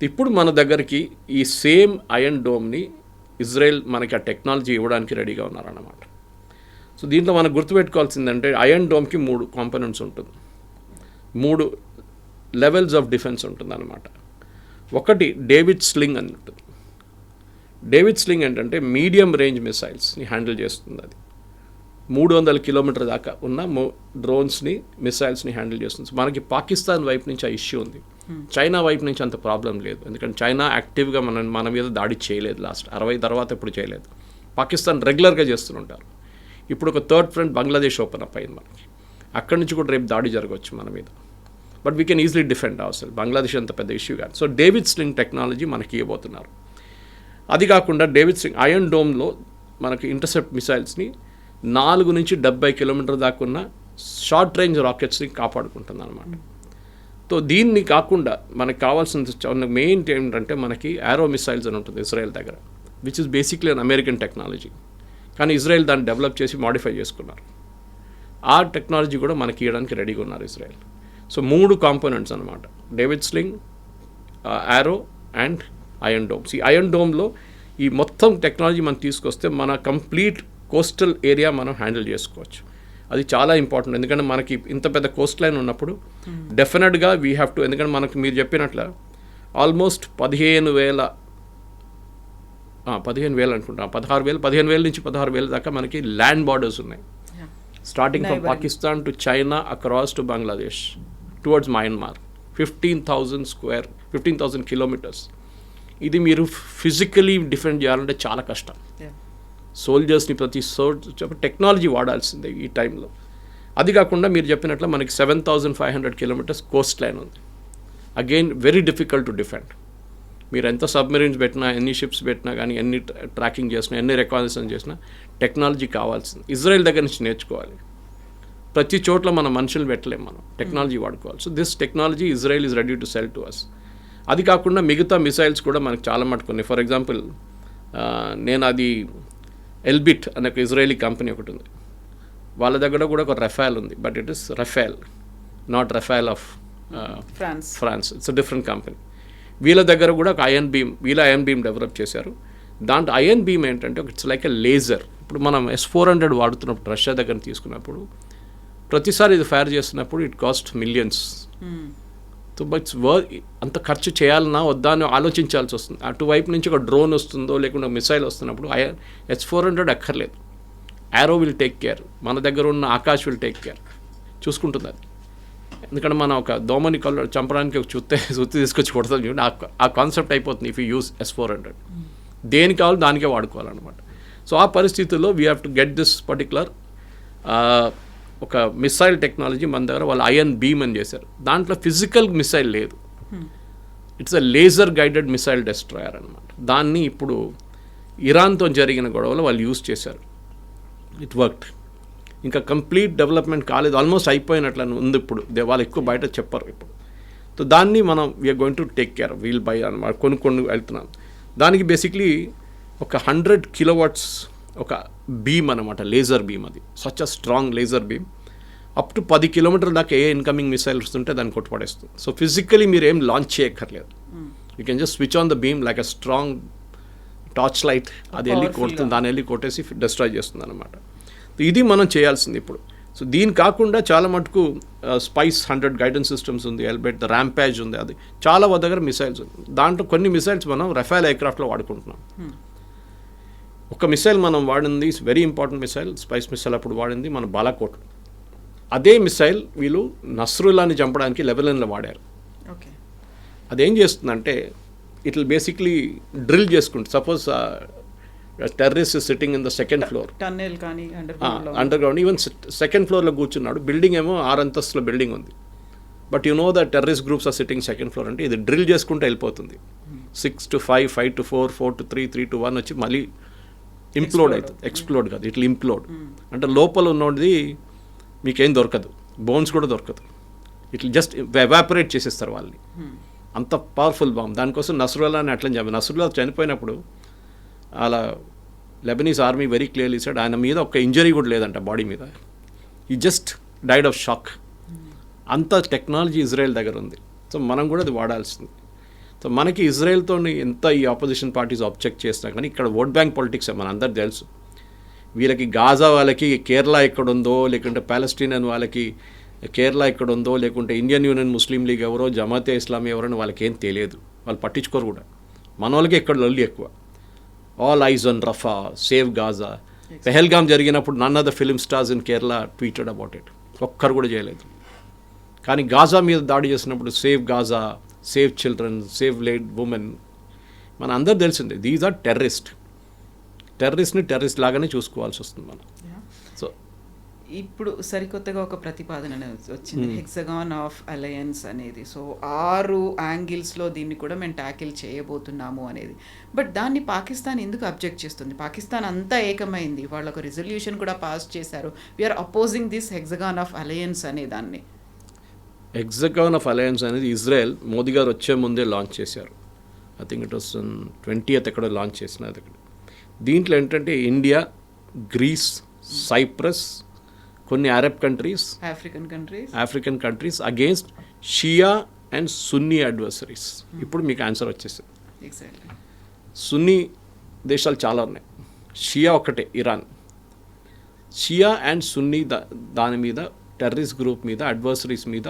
ఇప్పుడు మన దగ్గరికి ఈ సేమ్ ఐరన్ డోమ్ని ఇజ్రాయెల్ మనకి ఆ టెక్నాలజీ ఇవ్వడానికి రెడీగా ఉన్నారన్నమాట. సో దీంట్లో మనం గుర్తుపెట్టుకోవాల్సిందంటే ఐరన్ డోమ్కి 3 కాంపోనెంట్స్ ఉంటుంది, 3 లెవెల్స్ ఆఫ్ డిఫెన్స్ ఉంటుంది అన్నమాట. ఒకటి డేవిడ్ స్లింగ్ అని ఉంటుంది. డేవిడ్ స్లింగ్ ఏంటంటే మీడియం రేంజ్ మిసైల్స్ని హ్యాండిల్ చేస్తుంది. అది 300 కిలోమీటర్ దాకా ఉన్న డ్రోన్స్ని మిసైల్స్ని హ్యాండిల్ చేస్తుంది. సో మనకి పాకిస్తాన్ వైపు నుంచి ఆ ఇష్యూ ఉంది. చైనా వైపు నుంచి అంత ప్రాబ్లం లేదు, ఎందుకంటే చైనా యాక్టివ్గా మన మీద దాడి చేయలేదు. లాస్ట్ 60 తర్వాత ఎప్పుడు చేయలేదు. పాకిస్తాన్ రెగ్యులర్గా చేస్తుంటారు. ఇప్పుడు ఒక third front Bangladesh open up అయింది మనకి. అక్కడి నుంచి కూడా రేపు దాడి జరగవచ్చు మన మీద. But we can easily defend our Bangladesh అంత పెద్ద ఇష్యూ కాదు. సో డేవిడ్ స్లింగ్ టెక్నాలజీ మనకి ఇవ్వబోతున్నారు. అది కాకుండా డేవిడ్ స్లింగ్ ఐరన్ డోమ్లో మనకి ఇంటర్సెప్ట్ మిసైల్స్ని 4 నుంచి 70 కిలోమీటర్ దాకా ఉన్న షార్ట్ రేంజ్ రాకెట్స్ని కాపాడుకుంటుంది అనమాట. సో దీన్ని కాకుండా మనకు కావాల్సిన మెయిన్ ఏంటంటే మనకి యారో మిసైల్స్ అని ఉంటుంది ఇజ్రాయెల్ దగ్గర, which is basically an American technology. కానీ ఇజ్రాయెల్ దాన్ని డెవలప్ చేసి మాడిఫై చేసుకున్నారు. ఆ టెక్నాలజీ కూడా మనకి ఇవ్వడానికి రెడీగా ఉన్నారు ఇజ్రాయెల్. సో 3 కాంపోనెంట్స్ అనమాట, David sling, arrow and iron domes. ఈ ఐరన్ డోమ్లో ఈ మొత్తం టెక్నాలజీ మనం తీసుకొస్తే మన కంప్లీట్ కోస్టల్ ఏరియా మనం హ్యాండిల్ చేసుకోవచ్చు. అది చాలా ఇంపార్టెంట్, ఎందుకంటే మనకి ఇంత పెద్ద కోస్ట్ లైన్ ఉన్నప్పుడు డెఫినెట్గా వీ హ్యావ్ టు, ఎందుకంటే మనకు మీరు చెప్పినట్ల ఆల్మోస్ట్ 15,000 అనుకుంటా, 15,000 నుంచి 16,000 దాకా మనకి ల్యాండ్ బార్డర్స్ ఉన్నాయి. Starting from Pakistan to China across to Bangladesh towards Myanmar. 15,000 kilometres. ఇది మీరు ఫిజికలీ డిఫెండ్ చేయాలంటే చాలా కష్టం. సోల్జర్స్ని టెక్నాలజీ వాడాల్సిందే ఈ టైంలో. అది కాకుండా మీరు చెప్పినట్లు మనకి 7,500 కిలోమీటర్స్ కోస్ట్ లైన్ ఉంది. Again very difficult to defend. మీరు ఎంత సబ్మెరీన్స్ పెట్టినా, ఎన్ని షిప్స్ పెట్టినా కానీ, ఎన్ని ట్రాకింగ్ చేసినా, ఎన్ని రికాగ్నిషన్ చేసినా టెక్నాలజీ కావాల్సింది. ఇజ్రాయెల్ దగ్గర నుంచి నేర్చుకోవాలి. ప్రతి చోట్ల మన మనుషులు పెట్టలేము, మనం టెక్నాలజీ వాడుకోవాలి. So this technology Israel is ready to sell to us. అది కాకుండా మిగతా మిసైల్స్ కూడా మనకు చాలా మట్టుకున్నాయి. ఫర్ ఎగ్జాంపుల్ నేను అది ఎల్బిట్ అనే ఒక ఇజ్రాయలీ కంపెనీ ఒకటి ఉంది, వాళ్ళ దగ్గర కూడా ఒక రఫాల్ ఉంది. But it is Rafael, not Rafael of France. It's a different company. వీళ్ళ దగ్గర కూడా ఒక ఐరన్ బీమ్ డెవలప్ చేశారు. దాంట్లో ఐరన్ బీమ్ ఏంటంటే ఇట్స్ లైక్ ఎ లేజర్. ఇప్పుడు మనం S-400 వాడుతున్నప్పుడు రష్యా దగ్గర తీసుకున్నప్పుడు ప్రతిసారి ఇది ఫైర్ చేస్తున్నప్పుడు it cost millions. So but అంత ఖర్చు చేయాలన్నా వద్దా అని ఆలోచించాల్సి వస్తుంది. అటువైపు నుంచి ఒక డ్రోన్ వస్తుందో లేకుండా మిసైల్ వస్తున్నప్పుడు S-400 అక్కర్లేదు. యారో విల్ టేక్ కేర్, మన దగ్గర ఉన్న ఆకాష్ విల్ టేక్ కేర్, చూసుకుంటుంది అది. ఎందుకంటే మనం ఒక దోమని చంపడానికి ఒక సుత్తి తీసుకొచ్చి కొడతాం చూడండి, ఆ కాన్సెప్ట్ అయిపోతుంది ఇఫ్ యూ యూస్ S-400. దేనికి కావాలో దానికే వాడుకోవాలన్నమాట. సో ఆ పరిస్థితుల్లో we have to get this particular ఒక మిసైల్ టెక్నాలజీ మన దగ్గర వాళ్ళు ఐరన్ బీమ్ అని చేశారు. దాంట్లో ఫిజికల్ మిసైల్ లేదు, it's a laser guided missile destroyer అనమాట. దాన్ని ఇప్పుడు ఇరాన్తో జరిగిన గొడవలో వాళ్ళు యూజ్ చేశారు. It worked. ఇంకా కంప్లీట్ డెవలప్మెంట్ కాలేదు, ఆల్మోస్ట్ అయిపోయినట్లు ఉంది ఇప్పుడు. వాళ్ళు ఎక్కువ బయట చెప్పరు ఇప్పుడు. సో దాన్ని మనం we're going to take care, we'll buy అనమాట, కొనుక్కొని వెళ్తున్నాం. దానికి బేసిక్లీ ఒక 100 కిలోవాట్స్ ఒక బీమ్ అనమాట, లేజర్ బీమ్. అది such a strong laser beam. Up to 10 కిలోమీటర్ల దాకా ఏ ఇన్కమింగ్ మిసైల్ వస్తుంటే దాన్ని కొట్టుపడేస్తుంది. సో ఫిజికలీ మీరు ఏం లాంచ్ చేయక్కర్లేదు, you can just switch on the beam like a strong torch light. అది వెళ్ళి కొడుతుంది, దాన్ని వెళ్ళి కొట్టేసి డిస్ట్రాయ్ చేస్తుంది అనమాట. ఇది మనం చేయాల్సింది ఇప్పుడు. సో దీని కాకుండా చాలా మటుకు స్పైస్ 100 గైడెన్స్ సిస్టమ్స్ ఉంది, ఎల్బెట్ ద ర్యాంపేజ్ ఉంది, అది చాలా దగ్గర మిసైల్స్ ఉంది. దాంట్లో కొన్ని మిసైల్స్ మనం రఫాల్ ఎయిర్క్రాఫ్ట్లో వాడుకుంటున్నాం. ఒక మిసైల్ మనం వాడింది very important missile, spice missile అప్పుడు వాడింది మన బాలాకోట్. అదే మిసైల్ వీళ్ళు నస్రుల్లాని చంపడానికి లెబనాన్లో వాడారు. అదేం చేస్తుందంటే ఇట్ విల్ బేసిక్లీ డ్రిల్ చేసుకుంటుంది. Suppose terrorist sitting in the second floor, tunnel కానీ అండర్ గ్రౌండ్, ఈవెన్ సెకండ్ ఫ్లోర్లో కూర్చున్నాడు. బిల్డింగ్ ఏమో 6 అంతస్తుల బిల్డింగ్ ఉంది. But you know the terrorist groups are sitting second floor. అంటే ఇది డ్రిల్ చేసుకుంటూ వెళ్ళిపోతుంది. 6 to 5, 5 to 4, 4 to 3, 3 to 1 వచ్చి మళ్ళీ ఇంప్లోడ్ అవుతుంది. ఎక్స్ప్లోడ్ కాదు, ఇట్లా ఇంప్లోడ్. అంటే లోపల ఉన్నది మీకేం దొరకదు, బోన్స్ కూడా దొరకదు. ఇట్లా జస్ట్ ఎవాపరేట్ చేసేస్తారు వాళ్ళని. అంత పవర్ఫుల్ బాంబ్. దానికోసం నస్రుల్లాని అట్లా చెప్పారు. నస్రుల్లా చనిపోయినప్పుడు అలా Lebanese army very clearly said ఆయన మీద ఒక ఇంజరీ కూడా లేదంట బాడీ మీద. ఈ జస్ట్ డైడ్ ఆఫ్ షాక్. అంత టెక్నాలజీ ఇజ్రాయెల్ దగ్గర ఉంది. సో మనం కూడా అది వాడాల్సింది. సో మనకి ఇజ్రాయెల్తో ఎంత ఈ ఆపోజిషన్ పార్టీస్ ఆబ్జెక్ట్ చేసినా కానీ ఇక్కడ ఓట్ బ్యాంక్ పాలిటిక్స్ మన అందరికి తెలుసు. వీళ్ళకి గాజా వాళ్ళకి కేరళ ఎక్కడుందో, లేకుంటే పాలస్టీనియన్ వాళ్ళకి కేరళ ఎక్కడుందో, లేకుంటే ఇండియన్ యూనియన్ ముస్లిం లీగ్ ఎవరో, జమాతే ఇస్లామీ ఎవరో వాళ్ళకి ఏం తెలియదు, వాళ్ళు పట్టించుకోరు కూడా. మన వాళ్ళకి ఎక్కడ లొల్లి ఎక్కువ. All eyes on Rafah, save Gaza. Pahalgam జరిగినప్పుడు none of the film stars in Kerala tweeted about it. ఒక్కరు కూడా చేయలేదు. కానీ గాజా మీద దాడి చేసినప్పుడు save Gaza, save children, save lady women, మన అందరు తెలిసిందే దీస్ ఆర్ టెర్రరిస్ట్ని టెర్రరిస్ట్ లాగానే చూసుకోవాల్సి వస్తుంది మనం. సో ఇప్పుడు సరికొత్తగా ఒక ప్రతిపాదన వచ్చింది, హెక్సగాన్ ఆఫ్ అలయన్స్ అనేది. సో 6 యాంగిల్స్లో దీన్ని కూడా మేము ట్యాకిల్ చేయబోతున్నాము అనేది. బట్ దాన్ని పాకిస్తాన్ ఎందుకు అబ్జెక్ట్ చేస్తుంది? పాకిస్తాన్ అంతా ఏకమైంది, వాళ్ళు ఒక రిజల్యూషన్ కూడా పాస్ చేశారు, we're opposing this hexagon of alliance అనే దాన్ని. హెక్సగాన్ ఆఫ్ అలయన్స్ అనేది ఇజ్రాయెల్ మోదీ గారు వచ్చే ముందే లాంచ్ చేశారు. I think it was 20th ఎక్కడో లాంచ్ చేసినది. అక్కడ దీంట్లో ఏంటంటే ఇండియా, గ్రీస్, సైప్రస్, కొన్ని Arab countries, African countries against Shia and Sunni adversaries. ఇప్పుడు మీకు ఆన్సర్ వచ్చేసింది. సున్నీ దేశాలు చాలా ఉన్నాయి, షియా ఒక్కటే ఇరాన్. షియా అండ్ సున్నీ దాని మీద, టెర్రరిస్ట్ గ్రూప్ మీద, అడ్వర్సరీస్ మీద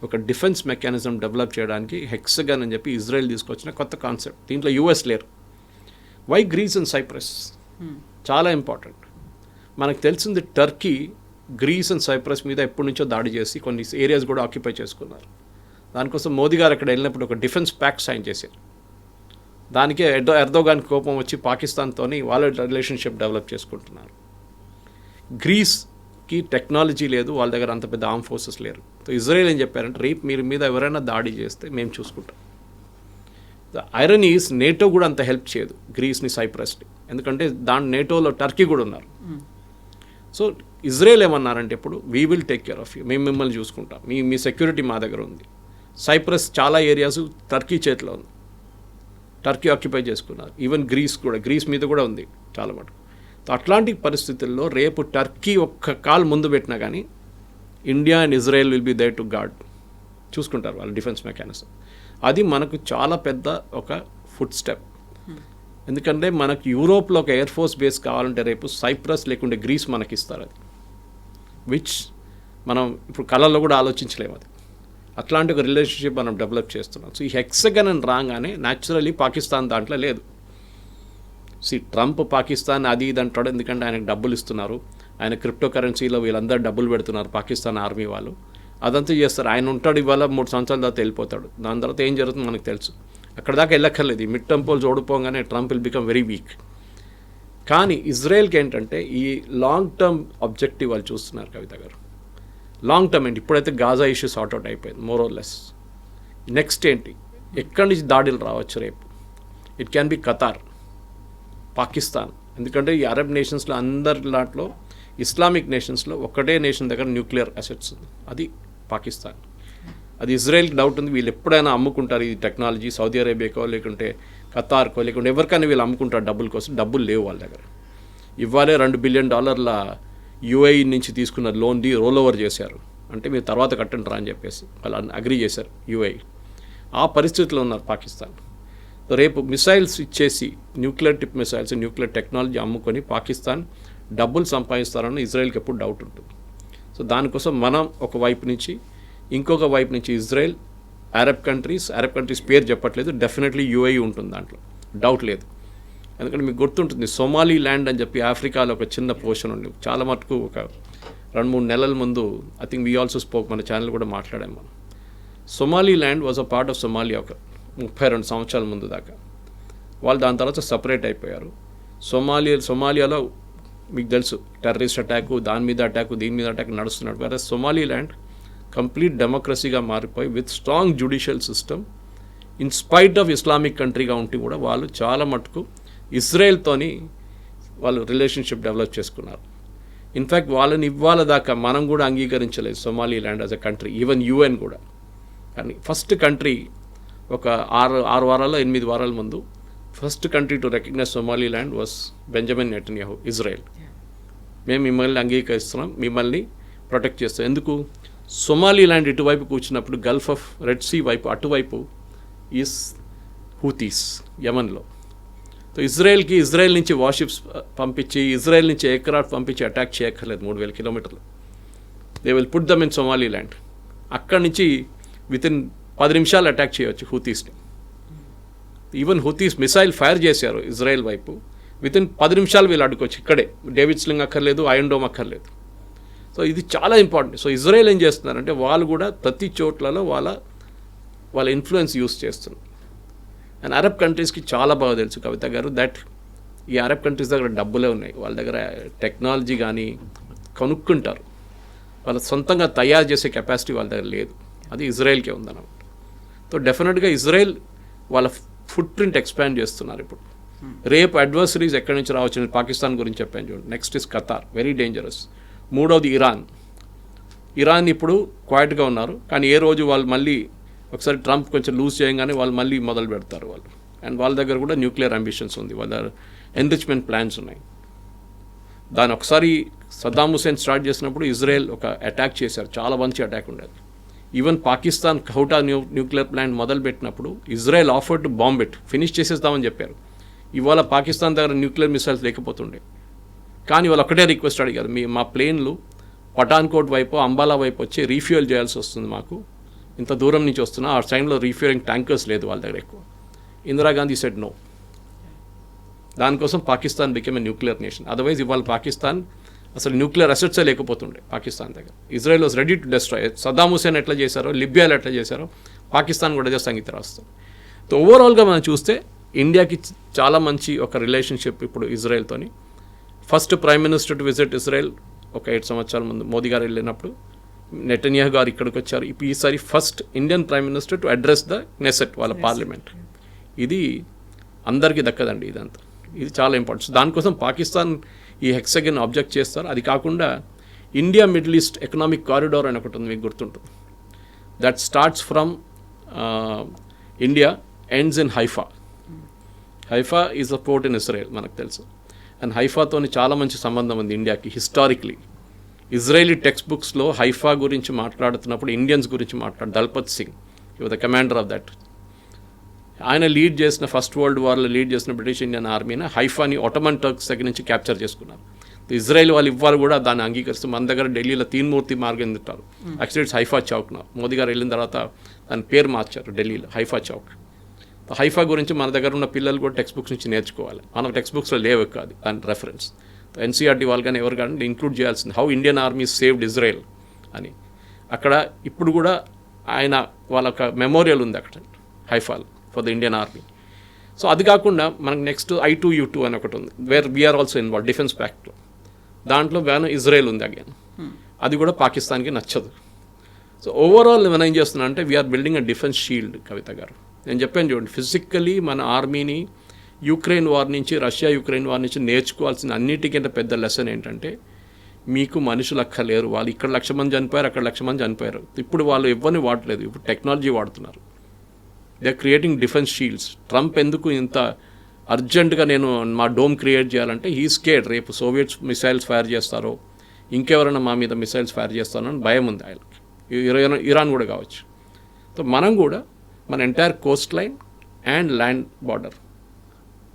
ఒక డిఫెన్స్ మెకానిజం డెవలప్ చేయడానికి హెక్సగాన్ అని చెప్పి ఇజ్రాయెల్ తీసుకొచ్చిన కొత్త కాన్సెప్ట్. దీంట్లో యూఎస్ లేరు. Why Greece and Cyprus? చాలా ఇంపార్టెంట్. మనకు తెలిసింది టర్కీ గ్రీస్ అండ్ సైప్రస్ మీద ఎప్పటి నుంచో దాడి చేసి కొన్ని ఏరియాస్ కూడా ఆక్యుపై చేసుకున్నారు. దానికోసం మోదీ గారు అక్కడ వెళ్ళినప్పుడు ఒక డిఫెన్స్ ప్యాక్ట్ సైన్ చేశారు. దానికే ఎర్దోగాన్ కోపం వచ్చి పాకిస్తాన్తో వాళ్ళ రిలేషన్షిప్ డెవలప్ చేసుకుంటున్నారు. గ్రీస్కి టెక్నాలజీ లేదు, వాళ్ళ దగ్గర అంత పెద్ద ఆర్మ్ ఫోర్సెస్ లేరు. సో ఇజ్రాయెల్ ఏం చెప్పారంటే రేపు మీరు మీద ఎవరైనా దాడి చేస్తే మేము చూసుకుంటాం. ద ఐరన్ ఈస్ నేటో కూడా అంత హెల్ప్ చేయదు గ్రీస్ని, సైప్రస్ని, ఎందుకంటే నేటోలో టర్కీ కూడా ఉన్నారు. సో ఇజ్రాయెల్ ఏమన్నారంటే ఇప్పుడు we will take care of you, మేము మిమ్మల్ని చూసుకుంటాం, మీ సెక్యూరిటీ మా దగ్గర ఉంది. సైప్రస్ చాలా ఏరియాస్ టర్కీ చేతిలో ఉంది, టర్కీ ఆక్యుపై చేసుకున్నారు. ఈవెన్ గ్రీస్ మీద కూడా ఉంది చాలా మటుకు. సో అట్లాంటి పరిస్థితుల్లో రేపు టర్కీ ఒక్క కాల్ ముందు పెట్టినా కానీ India and Israel will be there to guard, చూసుకుంటారు వాళ్ళ డిఫెన్స్ మెకానిజం. అది మనకు చాలా పెద్ద ఒక ఫుడ్ స్టెప్. ఎందుకంటే మనకు యూరోప్లో ఒక ఎయిర్ ఫోర్స్ బేస్ కావాలంటే రేపు సైప్రస్ లేకుంటే గ్రీస్ మనకి ఇస్తారు. అది విచ్ మనం ఇప్పుడు కళల్లో కూడా ఆలోచించలేము. అది అట్లాంటి ఒక రిలేషన్షిప్ మనం డెవలప్ చేస్తున్నాం. సో ఈ హెక్సగన్ అని రాగానే న్యాచురలీ పాకిస్తాన్ దాంట్లో లేదు. ట్రంప్ పాకిస్తాన్ అది ఇది అంటాడు, ఎందుకంటే ఆయనకు డబ్బులు ఇస్తున్నారు, ఆయన క్రిప్టో కరెన్సీలో వీళ్ళందరూ డబ్బులు పెడుతున్నారు పాకిస్తాన్ ఆర్మీ వాళ్ళు, అదంతా చేస్తారు. ఆయన ఉంటాడు, ఇవాళ 3 సంవత్సరాల తర్వాత వెళ్ళిపోతాడు. దాని తర్వాత ఏం జరుగుతుందో మనకు తెలుసు. అక్కడ దాకా వెళ్ళక్కర్లేదు. ఈ మిడ్ టర్మ్ పోల్స్ ఓడిపోగానే Trump will become very weak. కానీ ఇజ్రాయెల్కి ఏంటంటే ఈ లాంగ్ టర్మ్ ఆబ్జెక్టివ్ వాళ్ళు చూస్తున్నారు. కవిత గారు, లాంగ్ టర్మ్ ఏంటి? ఇప్పుడైతే గాజా ఇష్యూ సార్ట్అవుట్ అయిపోయింది మోర్ ఆర్ లెస్. నెక్స్ట్ ఏంటి? ఎక్కడి నుంచి దాడులు రావచ్చు రేపు? It can be Qatar, Pakistan. ఎందుకంటే ఈ అరబ్ నేషన్స్లో అందరి దాంట్లో ఇస్లామిక్ నేషన్స్లో ఒక్కటే నేషన్ దగ్గర న్యూక్లియర్ అసెట్స్ ఉంది, అది పాకిస్తాన్. అది ఇజ్రాయెల్కి డౌట్ ఉంది, వీళ్ళు ఎప్పుడైనా అమ్ముకుంటారు ఈ టెక్నాలజీ, సౌదీ అరేబియాకో లేకుంటే ఖతార్కో లేకుంటే ఎవరికైనా వీళ్ళు అమ్ముకుంటారు డబ్బుల కోసం. డబ్బులు లేవు వాళ్ళ దగ్గర. ఇవ్వాలే $2 బిలియన్ యుఏఈ నుంచి తీసుకున్న లోన్ది రోల్ ఓవర్ చేశారు. అంటే మీరు తర్వాత కట్టండి రా అని చెప్పేసి వాళ్ళు అగ్రీ చేశారు యుఏఈ. ఆ పరిస్థితిలో ఉన్నారు పాకిస్తాన్. రేపు మిసైల్స్ ఇచ్చేసి nuclear tip missiles, nuclear technology అమ్ముకొని పాకిస్తాన్ డబ్బులు సంపాదిస్తారని ఇజ్రాయెల్కి ఎప్పుడు డౌట్ ఉంటుంది. సో దానికోసం మనం ఒక వైపు నుంచి, ఇంకొక వైపు నుంచి ఇజ్రాయెల్, అరబ్ కంట్రీస్ పేరు చెప్పట్లేదు, డెఫినెట్లీ యుఏఈ ఉంటుంది దాంట్లో, డౌట్ లేదు. ఎందుకంటే మీకు గుర్తుంటుంది సొమాలీ ల్యాండ్ అని చెప్పి ఆఫ్రికాలో ఒక చిన్న పోర్షన్ ఉంది. చాలా మటుకు ఒక 2-3 నెలల ముందు I think we also spoke, మన ఛానల్ కూడా మాట్లాడాము మనం. Somaliland was a part of Somalia ఒక 32 సంవత్సరాల ముందు దాకా. వాళ్ళు దాని తర్వాత సపరేట్ అయిపోయారు. సొమాలియాలో మీకు తెలుసు టెర్రరిస్ట్ అటాకు, దీని మీద అటాక్ నడుస్తున్నాడు. వేరే సొమాలీ ల్యాండ్ కంప్లీట్ డెమోక్రసీగా మారిపోయి with strong judicial system, in spite of Islamic కంట్రీగా ఉంటే కూడా వాళ్ళు చాలా మటుకు ఇజ్రాయెల్తోని వాళ్ళు రిలేషన్షిప్ డెవలప్ చేసుకున్నారు. ఇన్ఫ్యాక్ట్ వాళ్ళని ఇవ్వాల దాకా మనం కూడా అంగీకరించలేదు Somaliland as a country, even UN కూడా. కానీ ఫస్ట్ కంట్రీ ఒక 6 వారాలు 8 వారాల ముందు first country to recognize Somaliland was Benjamin Netanyahu, Israel. మేము మిమ్మల్ని అంగీకరిస్తున్నాం, మిమ్మల్ని ప్రొటెక్ట్ చేస్తాం. ఎందుకు? సొమాలీ ల్యాండ్ ఇటువైపు కూర్చున్నప్పుడు గల్ఫ్ ఆఫ్ రెడ్ సీ వైపు అటువైపు ఈస్ హూతీస్ యమన్లో. సో ఇజ్రాయెల్ నుంచి వార్షిప్స్ పంపించి, ఇజ్రాయెల్ నుంచి ఎయిర్క్రాఫ్ట్ పంపించి అటాక్ చేయక్కర్లేదు 3000 కిలోమీటర్లు. They will put them in Somaliland. అక్కడి నుంచి వితిన్ 10 నిమిషాలు అటాక్ చేయవచ్చు హూతీస్ని. ఈవెన్ హూతీస్ మిసైల్ ఫైర్ చేశారు ఇజ్రాయెల్ వైపు, వితిన్ 10 నిమిషాలు వీళ్ళు అడ్డుకోవచ్చు. ఇక్కడే డేవిడ్ స్లింగ్ అక్కర్లేదు, ఐరన్ డోమ్ అక్కర్లేదు. సో ఇది చాలా ఇంపార్టెంట్. సో ఇజ్రాయెల్ ఏం చేస్తున్నారంటే వాళ్ళు కూడా ప్రతి చోట్లలో వాళ్ళ ఇన్ఫ్లుయెన్స్ యూస్ చేస్తున్నారు. అండ్ అరబ్ కంట్రీస్కి చాలా బాగా తెలుసు కవిత గారు దట్ ఈ అరబ్ కంట్రీస్ దగ్గర డబ్బులే ఉన్నాయి, వాళ్ళ దగ్గర టెక్నాలజీ కానీ కనుక్కుంటారు, వాళ్ళ సొంతంగా తయారు చేసే కెపాసిటీ వాళ్ళ దగ్గర లేదు. అది ఇజ్రాయెల్కే ఉందన్నమాట. సో డెఫినెట్గా ఇజ్రాయెల్ వాళ్ళ ఫుట్ ప్రింట్ ఎక్స్పాండ్ చేస్తున్నారు ఇప్పుడు. రేపు అడ్వర్సరీస్ ఎక్కడి నుంచి రావచ్చు, నేను పాకిస్తాన్ గురించి చెప్పాను చూడండి. Next is Qatar, very dangerous. మూడవది ఇరాన్ ఇప్పుడు క్వైట్గా ఉన్నారు, కానీ ఏ రోజు వాళ్ళు మళ్ళీ ఒకసారి ట్రంప్ కొంచెం లూజ్ చేయగానే వాళ్ళు మళ్ళీ మొదలు పెడతారు వాళ్ళు. అండ్ వాళ్ళ దగ్గర కూడా న్యూక్లియర్ అంబిషన్స్ ఉంది, వాళ్ళ ఎన్రిచ్మెంట్ ప్లాన్స్ ఉన్నాయి. దాని ఒకసారి సద్దాం హుసేన్ స్టార్ట్ చేసినప్పుడు ఇజ్రాయెల్ ఒక అటాక్ చేశారు, చాలా మంచి అటాక్ ఉండేది. Even Pakistan Kahuta nuclear plant మొదలుపెట్టినప్పుడు Israel offer to bomb it, finish చేసేస్తామని చెప్పారు. ఇవాళ పాకిస్తాన్ దగ్గర న్యూక్లియర్ మిసైల్స్ లేకపోతుండే, కానీ వాళ్ళు ఒకటే రిక్వెస్ట్ అడిగారు, మా ప్లేన్లు పఠాన్కోట్ వైపు అంబాలా వైపు వచ్చి రీఫ్యూయల్ చేయాల్సి వస్తుంది, మాకు ఇంత దూరం నుంచి వస్తున్నా, ఆ టైంలో రీఫ్యూయలింగ్ ట్యాంకర్స్ లేదు వాళ్ళ దగ్గర ఎక్కువ. Indira Gandhi said no. దానికోసం Pakistan became a nuclear nation. Otherwise ఇవాళ పాకిస్తాన్ అసలు న్యూక్లియర్ అసెట్సే లేకపోతుండే పాకిస్తాన్ దగ్గర. Israel was ready to destroy. Saddam Hussain ఎట్లా చేశారో, లిబియాలో ఎట్లా చేశారో, పాకిస్తాన్ కూడా చేస్తే సంగీత రాస్తారు. సో ఓవరాల్గా మనం చూస్తే ఇండియాకి చాలా మంచి ఒక రిలేషన్షిప్ ఇప్పుడు ఇజ్రాయెల్తోని. First prime minister to visit Israel ఒక 7 సంవత్సరాల ముందు మోదీ గారు వెళ్ళినప్పుడు, నెతన్యాహు గారు ఇక్కడికి వచ్చారు. ఇప్పుడు ఈసారి first Indian prime minister to address the Knesset, వాళ్ళ పార్లమెంట్. ఇది అందరికీ దక్కదండి ఇదంతా, ఇది చాలా ఇంపార్టెంట్. దానికోసం పాకిస్తాన్ ఈ హెక్సగన్ ఆబ్జెక్ట్ చేస్తారు. అది కాకుండా India Middle East economic corridor అని ఒకటి ఉంది, మీకు గుర్తుంటుంది. That starts from India, ends in Haifa. Haifa is a port in Israel, మనకు తెలుసు. అండ్ హైఫాతోని చాలా మంచి సంబంధం ఉంది ఇండియాకి హిస్టారిక్లీ. ఇజ్రాయలీ టెక్స్ట్ బుక్స్లో హైఫా గురించి మాట్లాడుతున్నప్పుడు ఇండియన్స్ గురించి Dalpat Singh, he was the commander of that. ఆయన లీడ్ చేసిన ఫస్ట్ వరల్డ్ వార్లో లీడ్ చేసిన బ్రిటిష్ ఇండియన్ ఆర్మీని హైఫాని ఒటమన్ టర్క్స్ దగ్గర నుంచి క్యాప్చర్ చేసుకున్నారు. ఇజ్రాయెల్ వాళ్ళు ఇవ్వాలి కూడా దాన్ని అంగీకరిస్తూ మన దగ్గర ఢిల్లీలో తీన్మూర్తి మార్గం తింటారు. Actually it's Haifa Chowk. Modi గారు వెళ్ళిన తర్వాత దాని పేరు మార్చారు ఢిల్లీలో హైఫా చౌక్. హైఫా గురించి మన దగ్గర ఉన్న పిల్లలు కూడా టెక్స్ట్ బుక్స్ నుంచి నేర్చుకోవాలి. మన టెక్స్ట్ బుక్స్లో లేవు కాదు దాని రెఫరెన్స్. ఎన్సీఆర్టీ వాళ్ళు కానీ ఎవరు కానీ ఇంక్లూడ్ చేయాల్సింది how Indian army saved Israel అని. అక్కడ ఇప్పుడు కూడా ఆయన వాళ్ళ మెమోరియల్ ఉంది అక్కడ హైఫాలో for the Indian army. So అది కాకుండా మనకు నెక్స్ట్ I2U2 అని ఒకటి ఉంది, where we are also involve defence ప్యాక్ట్లో. దాంట్లో వేన ఇజ్రాయెల్ ఉంది అగైన్. అది కూడా పాకిస్తాన్కి నచ్చదు. సో ఓవరాల్ మనం ఏం చేస్తున్నాం అంటే we are building a defence shield. Kavitha గారు నేను చెప్పాను చూడండి, ఫిజికల్లీ మన ఆర్మీని యుక్రెయిన్ వార్ నుంచి, రష్యా యుక్రెయిన్ వార్ నుంచి నేర్చుకోవాల్సిన అన్నిటికంటే పెద్ద లెసన్ ఏంటంటే మీకు మనుషులు అక్కర్లేరు. వాళ్ళు ఇక్కడ 1,00,000 మంది చనిపోయారు, అక్కడ 1,00,000 మంది చనిపోయారు. ఇప్పుడు వాళ్ళు ఎవరిని వాడలేదు, ఇప్పుడు టెక్నాలజీ వాడుతున్నారు. They are creating defence shields. Trump ఎందుకు ఇంత అర్జెంటుగా నేను మా డోమ్ క్రియేట్ చేయాలంటే హీ స్కేర్డ్, రేపు సోవియట్స్ మిసైల్స్ ఫైర్ చేస్తారో, ఇంకెవరైనా మా మీద మిసైల్స్ ఫైర్ చేస్తారో అని భయం ఉంది ఆయనకి. ఇరాన్ కూడా కావచ్చు. సో మనం కూడా మన entire Coast line and land border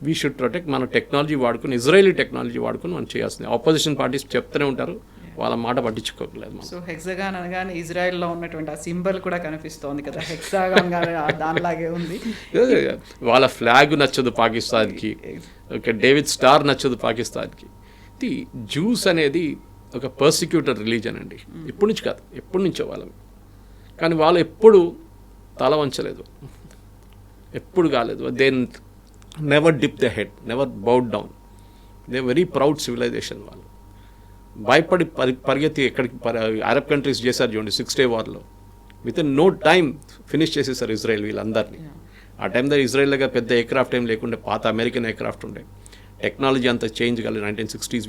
we should protect. మన టెక్నాలజీ వాడుకుని, ఇజ్రాయలీ టెక్నాలజీ వాడుకుని మనం చేయాల్సింది. ఆపోజిషన్ పార్టీస్ చెప్తూనే ఉంటారు, వాళ్ళ మాట పట్టించుకోలేదు. సో హెక్సాగాన్ అనగానే ఇజ్రాయెల్లో ఉన్నటువంటి ఆ సింబల్ కూడా కనిపిస్తోంది కదా, హెక్సాగాన్ దానిలాగే ఉంది. వాళ్ళ ఫ్లాగ్ నచ్చదు పాకిస్తాన్కి, డేవిడ్ స్టార్ నచ్చదు పాకిస్తాన్కి. ఇది జ్యూస్ అనేది ఒక పర్సిక్యూటర్ రిలీజన్ అండి, ఇప్పటి నుంచి కాదు, ఎప్పటి నుంచో వాళ్ళని. కానీ వాళ్ళు ఎప్పుడు తల వంచలేదు, ఎప్పుడు కాలేదు. They never dip the head, never bowed down. They very proud civilization. వాళ్ళు భయపడి పరిగెత్తి ఎక్కడికి అరబ్ కంట్రీస్ చేశారు చూడండి 6 Day వార్లో. Within no time finish చేసేసారు ఇజ్రాయెల్ వీళ్ళందరినీ. ఆ టైం దగ్గర ఇజ్రాయెల్ దగ్గర పెద్ద ఎయిర్క్రాఫ్ట్ ఏం లేకుండే, పాత అమెరికన్ ఎయిర్క్రాఫ్ట్ ఉండే. టెక్నాలజీ అంతా చేంజ్ కాలేదు, 1960s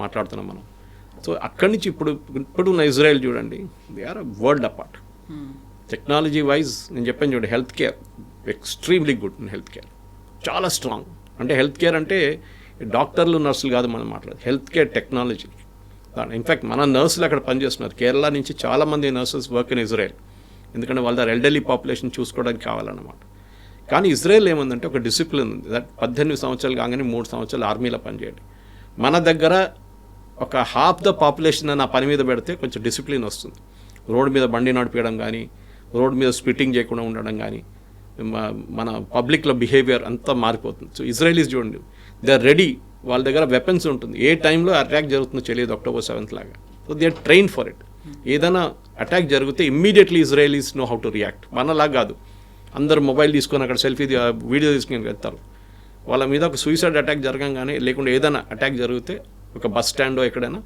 మాట్లాడుతున్నాం మనం. సో అక్కడి నుంచి ఇప్పుడున్న ఇజ్రాయెల్ చూడండి, they are world apart. Technology wise నేను చెప్పాను చూడండి, health care extremely good. Health care చాలా స్ట్రాంగ్. అంటే హెల్త్ కేర్ అంటే డాక్టర్లు నర్సులు కాదు మనం మాట్లాడదు, హెల్త్ కేర్ టెక్నాలజీ. ఇన్ఫ్యాక్ట్ మన నర్సులు అక్కడ పనిచేస్తున్నారు. కేరళ నుంచి చాలామంది నర్సెస్ వర్క్ ఇన్ ఇజ్రాయెల్, ఎందుకంటే వాళ్ళ దగ్గర ఎల్డర్లీ పాపులేషన్ చూసుకోవడానికి కావాలన్నమాట. కానీ ఇజ్రాయెల్ ఏముందంటే ఒక డిసిప్లిన్ ఉంది. దట్ 18 సంవత్సరాలు కాగానే 3 సంవత్సరాలు ఆర్మీలో పనిచేయండి. మన దగ్గర ఒక హాఫ్ ద పాపులేషన్ నా పని మీద పెడితే కొంచెం డిసిప్లిన్ వస్తుంది. రోడ్డు మీద బండి నడిపించడం కానీ, రోడ్డు మీద స్పిట్టింగ్ చేయకుండా ఉండడం కానీ, మన పబ్లిక్లో బిహేవియర్ అంతా మారిపోతుంది. సో ఇజ్రాయలీస్ చూడండి, దే ఆర్ రెడీ వాళ్ళ దగ్గర వెపన్స్ ఉంటుంది, ఏ టైంలో అటాక్ జరుగుతుందో తెలియదు October 7th లాగా. So they are train for it. ఏదైనా అటాక్ జరిగితే immediately Israelis know how to react. మనలా కాదు, అందరు మొబైల్ తీసుకొని అక్కడ సెల్ఫీ వీడియో తీసుకొని వెళ్తారు. వాళ్ళ మీద ఒక సూసైడ్ అటాక్ జరగంగానే, లేకుంటే ఏదైనా అటాక్ జరిగితే ఒక బస్ స్టాండో ఎక్కడైనా,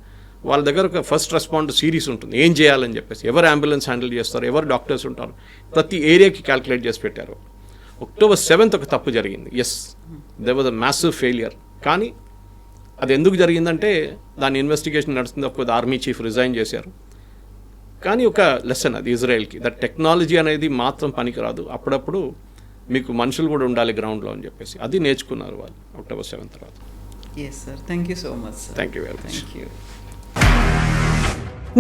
వాళ్ళ దగ్గర ఒక ఫస్ట్ రెస్పాండ్ సిరీస్ ఉంటుంది, ఏం చేయాలని చెప్పేసి. ఎవరు అంబులెన్స్ హ్యాండిల్ చేస్తారు, ఎవరు డాక్టర్స్ ఉంటారు, ప్రతి ఏరియాకి క్యాల్కులేట్ చేసి పెట్టారు. October 7th ఒక తప్పు జరిగింది. Yes, they was a massive failure. కానీ అది ఎందుకు జరిగిందంటే దాని ఇన్వెస్టిగేషన్ నడుస్తుంది. ఒక ఆర్మీ చీఫ్ రిజైన్ చేశారు. కానీ ఒక లెసన్ అది ఇజ్రాయెల్కి, దట్ టెక్నాలజీ అనేది మాత్రం పనికిరాదు, అప్పుడప్పుడు మీకు మనుషులు కూడా ఉండాలి గ్రౌండ్లో అని చెప్పేసి అది నేర్చుకున్నారు వాళ్ళు October 7th తర్వాత. Yes sir, thank you so much sir. Thank you very much. Thank you.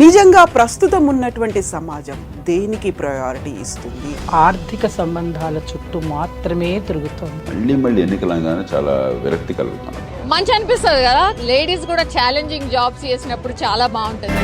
నిజంగా ప్రస్తుతం ఉన్నటువంటి సమాజం దేనికి ప్రయారిటీ ఇస్తుంది? ఆర్థిక సంబంధాల చుట్టూ మాత్రమే తిరుగుతోంది. మళ్ళీ ఎన్నికలంగానే చాలా విరక్తి కలుగుతున్నాం. మంచి అనిపిస్తుంది కదా, లేడీస్ కూడా ఛాలెంజింగ్ జాబ్స్ చేసినప్పుడు చాలా బాగుంటుంది.